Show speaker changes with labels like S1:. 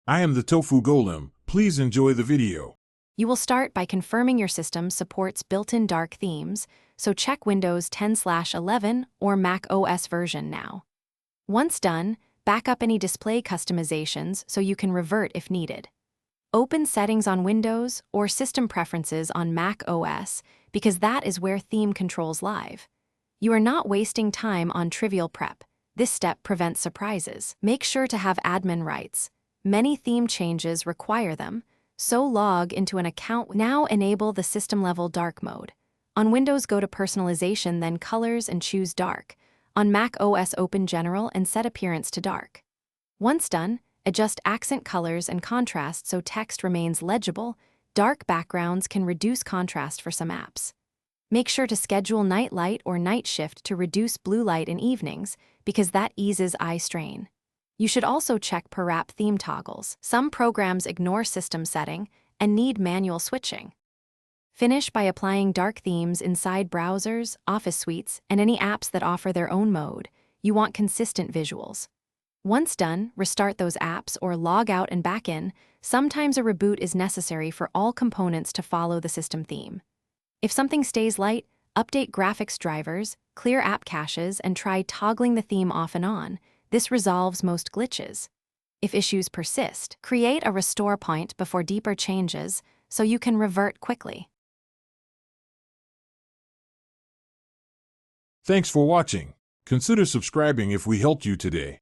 S1: I am the Tofu Golem. Please enjoy the video.
S2: You will start by confirming your system supports built-in dark themes, so check Windows 10/11 or Mac OS version now. Once done, back up any display customizations so you can revert if needed. Open Settings on Windows or System Preferences on Mac OS because that is where theme controls live. You are not wasting time on trivial prep. This step prevents surprises. Make sure to have admin rights. Many theme changes require them, so log into an account. Now enable the system-level dark mode. On Windows, go to Personalization, then Colors and choose Dark. On Mac OS, open General and set Appearance to Dark. Once done, adjust accent colors and contrast so text remains legible. Dark backgrounds can reduce contrast for some apps. Make sure to schedule night light or night shift to reduce blue light in evenings because that eases eye strain. You should also check per app theme toggles. Some programs ignore system setting and need manual switching. Finish by applying dark themes inside browsers, office suites, and any apps that offer their own mode. You want consistent visuals. Once done, restart those apps or log out and back in. Sometimes a reboot is necessary for all components to follow the system theme. If something stays light, update graphics drivers, clear app caches, and try toggling the theme off and on. This resolves most glitches. If issues persist, create a restore point before deeper changes so you can revert quickly.
S1: Thanks for watching. Consider subscribing if we helped you today.